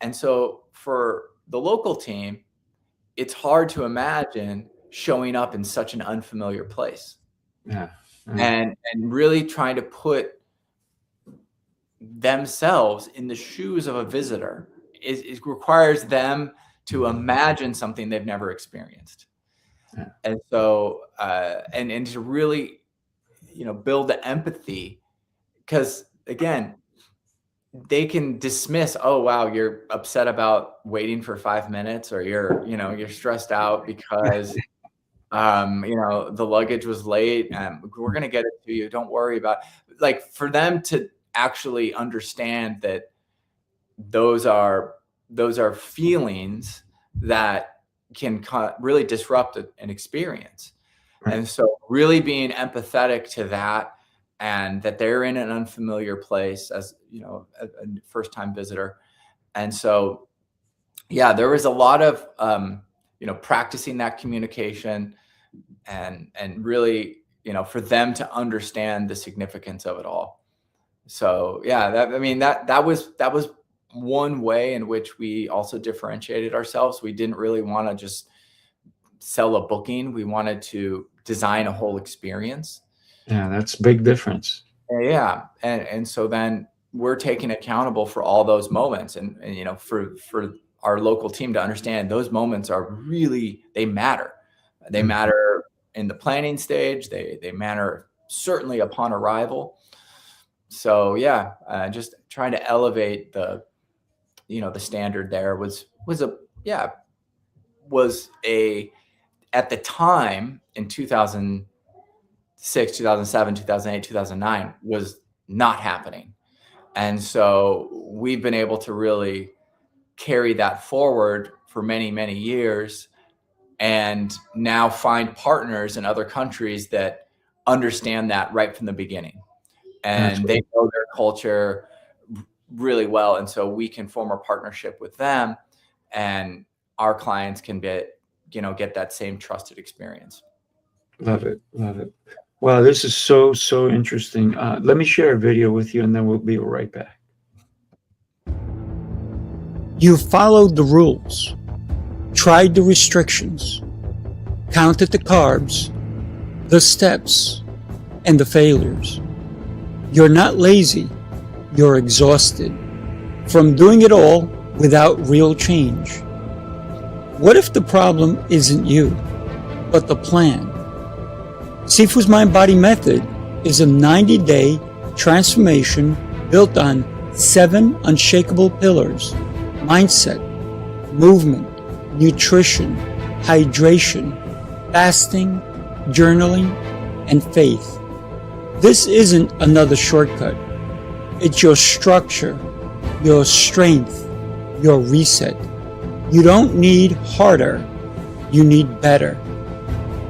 And so for the local team, it's hard to imagine showing up in such an unfamiliar place. Yeah. And really trying to put themselves in the shoes of a visitor. It requires them to imagine something they've never experienced. Yeah. And so, and to really, build the empathy, because again, they can dismiss, oh, wow, you're upset about waiting for 5 minutes, or you're stressed out because, the luggage was late and we're going to get it to you. Don't worry about it. Like, for them to actually understand that those are feelings that can really disrupt an experience. Right. And so really being empathetic to that, and that they're in an unfamiliar place as, a first-time visitor. And so, yeah, there was a lot of, practicing that communication and really, for them to understand the significance of it all. So, yeah, that was one way in which we also differentiated ourselves. We didn't really want to just sell a booking. We wanted to design a whole experience. Yeah, that's a big difference. Yeah. And so then we're taking accountable for all those moments, and for our local team to understand those moments are really, they matter. They matter in the planning stage. They matter certainly upon arrival. So yeah, just trying to elevate the standard there was at the time in 2006, 2007, 2008, 2009 was not happening. And so we've been able to really carry that forward for many, many years, and now find partners in other countries that understand that right from the beginning. And they know their culture really well. And so we can form a partnership with them, and our clients can get that same trusted experience. Love it. Love it. Wow, this is so interesting. Let me share a video with you, and then we'll be right back. You followed the rules, tried the restrictions, counted the carbs, the steps, and the failures. You're not lazy, you're exhausted from doing it all without real change. What if the problem isn't you, but the plan? Sifu's Mind Body Method is a 90-day transformation built on 7 unshakable pillars: mindset, movement, nutrition, hydration, fasting, journaling, and faith. This isn't another shortcut. It's your structure, your strength, your reset. You don't need harder, you need better.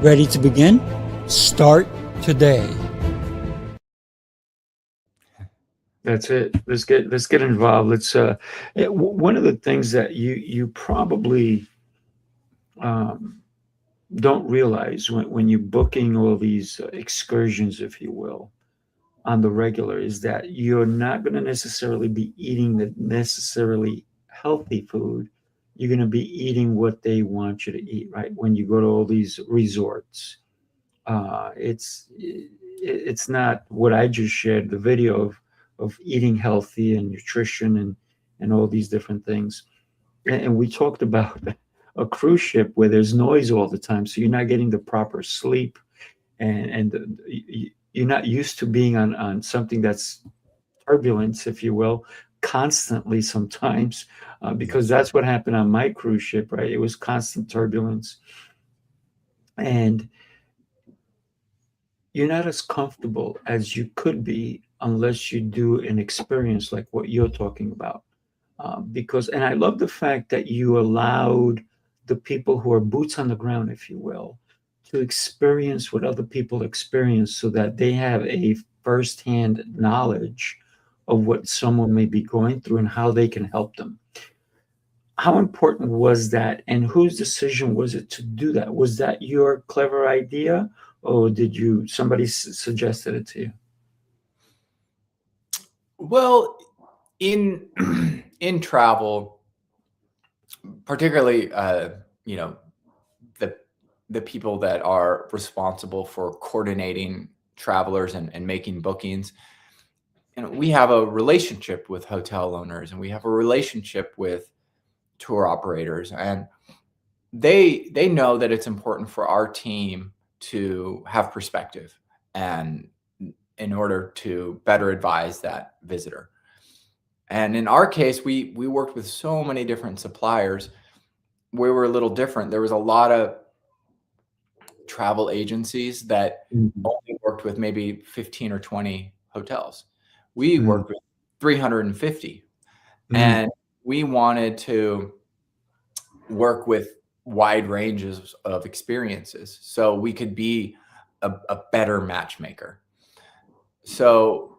Ready to begin? Start today. That's it. Let's get involved. One of the things that you probably don't realize when you're booking all these excursions, if you will, on the regular, is that you're not going to necessarily be eating the necessarily healthy food. You're going to be eating what they want you to eat, right? When you go to all these resorts, it's not what I just shared, the video of eating healthy and nutrition and all these different things. And we talked about a cruise ship where there's noise all the time, so you're not getting the proper sleep, and you're not used to being on something that's turbulence, if you will, constantly sometimes, because that's what happened on my cruise ship, right? It was constant turbulence, and you're not as comfortable as you could be unless you do an experience like what you're talking about. And I love the fact that you allowed the people who are boots on the ground, if you will, to experience what other people experience so that they have a firsthand knowledge of what someone may be going through and how they can help them. How important was that, and whose decision was it to do that? Was that your clever idea, or did somebody suggested it to you? Well, in travel, particularly, the people that are responsible for coordinating travelers and making bookings, we have a relationship with hotel owners, and we have a relationship with tour operators, and they know that it's important for our team to have perspective, and in order to better advise that visitor. And in our case, we worked with so many different suppliers. We were a little different. There was a lot of travel agencies that only worked with maybe 15 or 20 hotels. We worked with 350. And we wanted to work with wide ranges of experiences so we could be a better matchmaker. So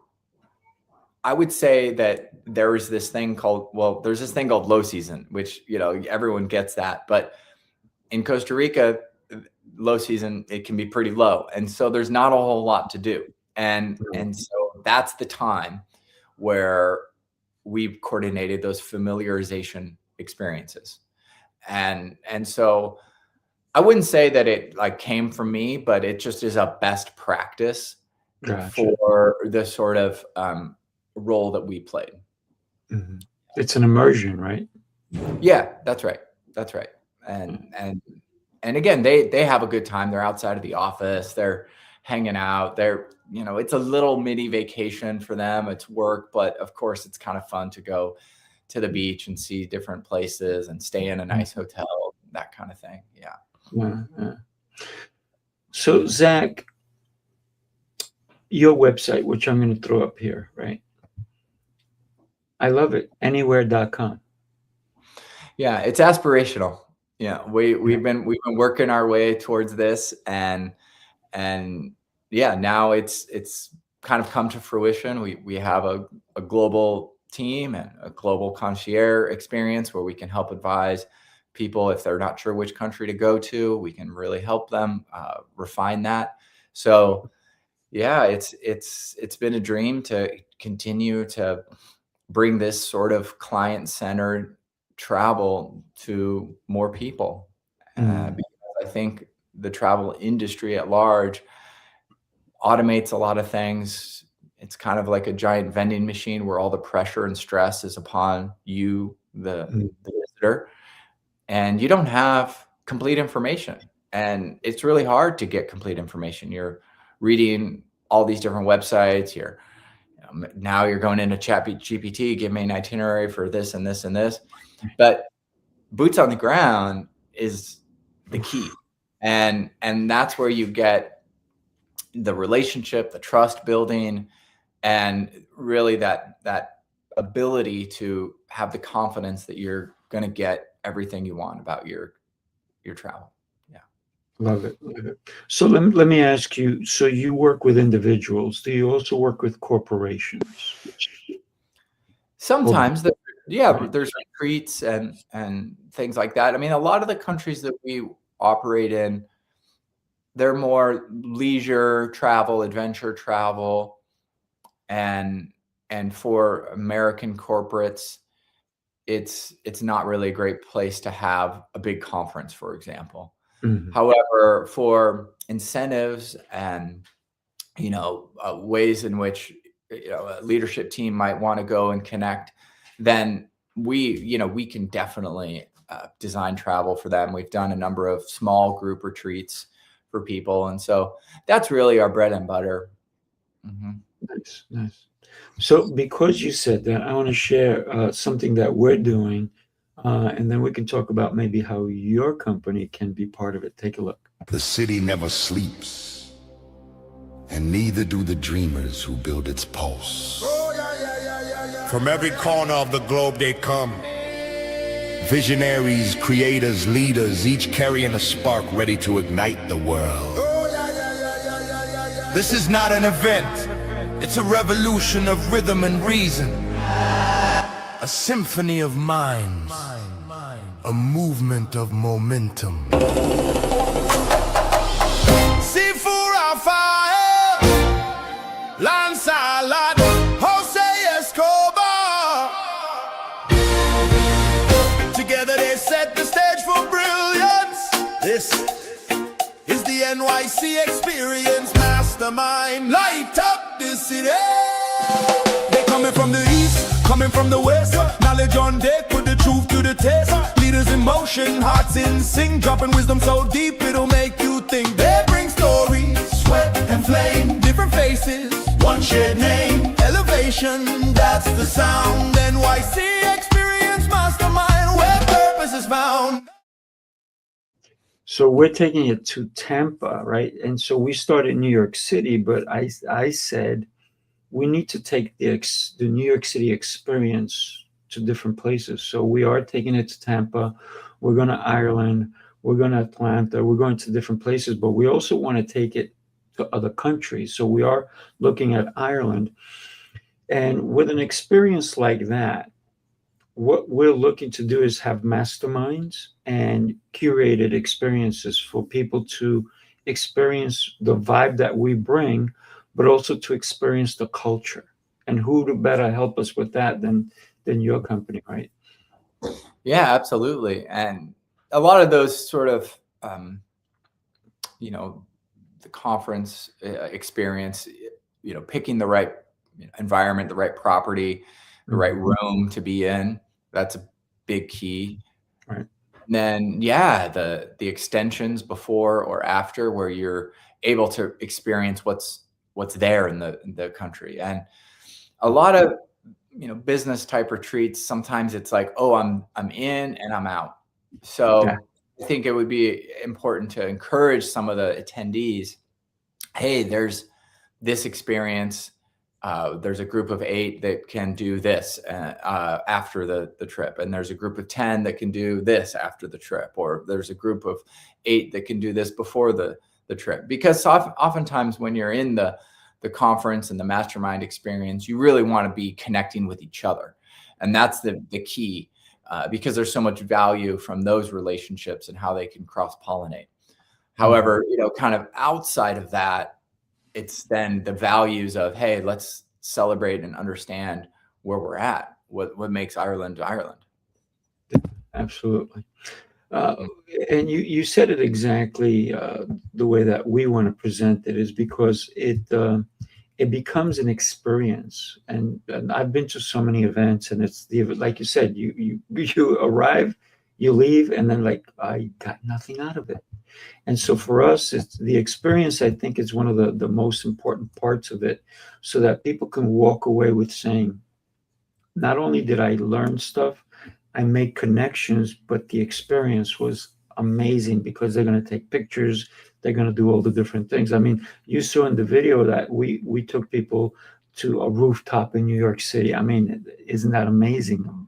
I would say that there's this thing called low season, which, everyone gets that. But in Costa Rica, low season, it can be pretty low. And so there's not a whole lot to do. And so that's the time where we've coordinated those familiarization experiences. And so I wouldn't say that it came from me, but it just is a best practice for the sort of role that we played. Mm-hmm. It's an immersion, right? Yeah, that's right. That's right. And again, they have a good time. They're outside of the office. They're hanging out. It's a little mini vacation for them. It's work, but of course it's kind of fun to go to the beach and see different places and stay in a nice hotel, that kind of thing. Yeah. So Zach, your website, which I'm going to throw up here, right? I love it. Anywhere.com. Yeah, it's aspirational. Yeah, we've been working our way towards this, and yeah, now it's kind of come to fruition. We have a global team and a global concierge experience where we can help advise people if they're not sure which country to go to. We can really help them refine that. So yeah, it's been a dream to continue to bring this sort of client-centered travel to more people. Because I think the travel industry at large automates a lot of things. It's kind of like a giant vending machine where all the pressure and stress is upon you, the visitor, and you don't have complete information. And it's really hard to get complete information. You're reading all these different websites. Now you're going into GPT, give me an itinerary for this and this and this. But boots on the ground is the key. And that's where you get the relationship, the trust building, and really that ability to have the confidence that you're going to get everything you want about your travel. Yeah. Love it. Love it. So let me ask you, so you work with individuals. Do you also work with corporations? Sometimes there's retreats and things like that. I mean, a lot of the countries that we operate in, they're more leisure travel, adventure travel, and for American corporates, it's not really a great place to have a big conference, for example. Mm-hmm. However, for incentives and ways in which a leadership team might want to go and connect, then we can definitely design travel for them. We've done a number of small group retreats for people, and so that's really our bread and butter. Mm-hmm. Nice. So because you said that, I want to share something that we're doing, and then we can talk about maybe how your company can be part of it. Take a look. The city never sleeps, and neither do the dreamers who build its pulse. From every corner of the globe they come. Visionaries, creators, leaders, each carrying a spark ready to ignite the world. This is not an event. It's a revolution of rhythm and reason. A symphony of minds. A movement of momentum. Sifu Rafael, Lancelot, Jose Escobar. Together they set the stage for brilliance. This is the NYC experience. Mastermind, light up the city. They coming from the east, coming from the west. Knowledge on deck, put the truth to the test. Leaders in motion, hearts in sync, dropping wisdom so deep it'll make you think. They bring stories, sweat and flame, different faces, one shared name. Elevation, that's the sound. NYC experience, mastermind, where purpose is found. So we're taking it to Tampa, right? And so we started in New York City, but I said we need to take the New York City experience to different places. So we are taking it to Tampa. We're going to Ireland. We're going to Atlanta. We're going to different places, but we also want to take it to other countries. So we are looking at Ireland. And with an experience like that, what we're looking to do is have masterminds and curated experiences for people to experience the vibe that we bring, but also to experience the culture. And who to better help us with that than your company, right? Yeah, absolutely. And a lot of those sort of, the conference experience, picking the right environment, the right property, the right room to be in. That's a big key. Right. And then, the extensions before or after, where you're able to experience what's there in the country. And a lot of business type retreats, sometimes it's like, oh, I'm in and I'm out. So I think it would be important to encourage some of the attendees. Hey, there's this experience. There's a group of 8 that can do this after the trip. And there's a group of 10 that can do this after the trip. Or there's a group of 8 that can do this before the trip. Because oftentimes when you're in the conference and the mastermind experience, you really want to be connecting with each other. And that's the key, because there's so much value from those relationships and how they can cross-pollinate. However, kind of outside of that, it's then the values of, hey, let's celebrate and understand where we're at, what makes Ireland Ireland. Absolutely. Uh, and you said it exactly the way that we want to present it is because it becomes an experience. And I've been to so many events, and it's the like you said, you arrive, you leave, and then like I got nothing out of it. And so for us, it's the experience. I think is one of the most important parts of it, so that people can walk away with saying, not only did I learn stuff, I made connections, but the experience was amazing because they're going to take pictures, they're going to do all the different things. I mean, you saw in the video that we took people to a rooftop in New York City. I mean, isn't that amazing?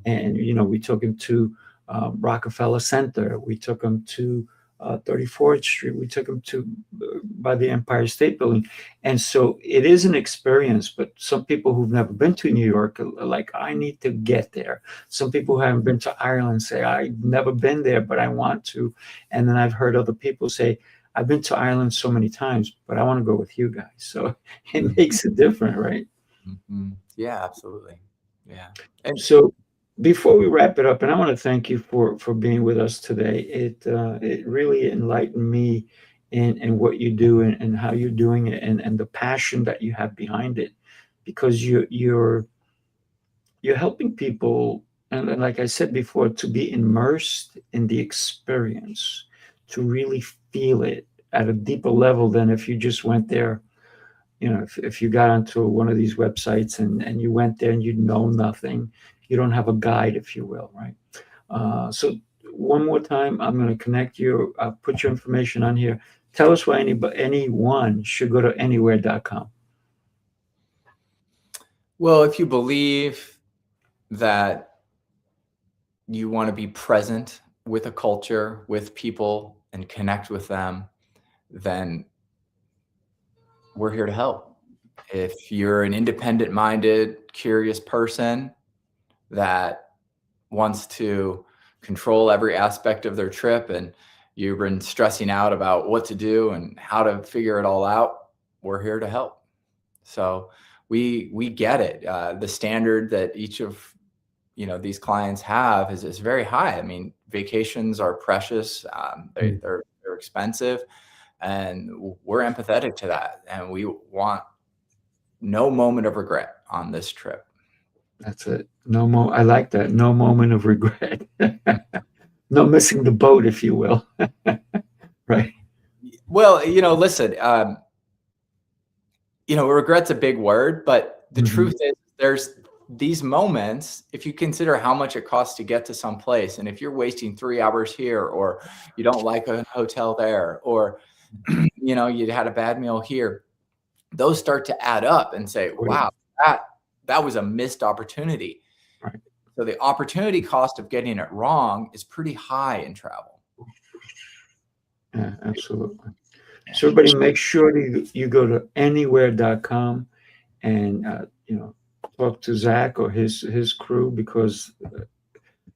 And we took him to Rockefeller Center. We took him to 34th Street. We took him to by the Empire State Building. And so it is an experience, but some people who've never been to New York are like, I need to get there. Some people who haven't been to Ireland say, I've never been there, but I want to. And then I've heard other people say, I've been to Ireland so many times, but I want to go with you guys. So it makes it different, right? Mm-hmm. Yeah, absolutely. Yeah. And so before we wrap it up, and I want to thank you for being with us today. It really enlightened me in what you do and how you're doing it and the passion that you have behind it, because you're helping people, and like I said before, to be immersed in the experience, to really feel it at a deeper level than if you just went there. If you got onto one of these websites and you went there and you know nothing, you don't have a guide, if you will, right? So one more time, I'm going to connect you. I'll put your information on here. Tell us why anyone should go to anywhere.com. Well, if you believe that you want to be present with a culture, with people, and connect with them, then we're here to help. If you're an independent-minded, curious person that wants to control every aspect of their trip and you've been stressing out about what to do and how to figure it all out, we're here to help. So we get it. The standard that each of these clients have is very high. I mean, vacations are precious. They're expensive, and we're empathetic to that. And we want no moment of regret on this trip. That's it. I like that. No moment of regret. No missing the boat, if you will. Right. Well, listen, regret's a big word, but the truth is there's these moments, if you consider how much it costs to get to some place, and if you're wasting 3 hours here, or you don't like a hotel there, or, you had a bad meal here, those start to add up and say, wow, that was a missed opportunity. Right. So the opportunity cost of getting it wrong is pretty high in travel. Yeah, absolutely. So everybody make sure you go to anywhere.com and, talk to Zach or his crew, because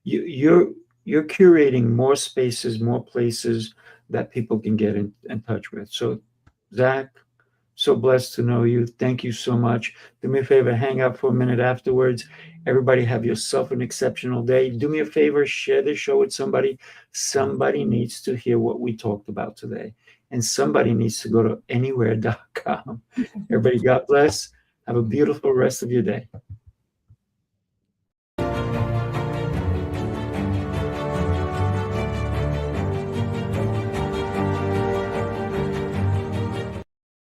you're curating more spaces, more places that people can get in touch with. So Zach, so blessed to know you. Thank you so much. Do me a favor, hang out for a minute afterwards. Everybody have yourself an exceptional day. Do me a favor, share the show with somebody. Somebody needs to hear what we talked about today. And somebody needs to go to anywhere.com. Everybody, God bless. Have a beautiful rest of your day.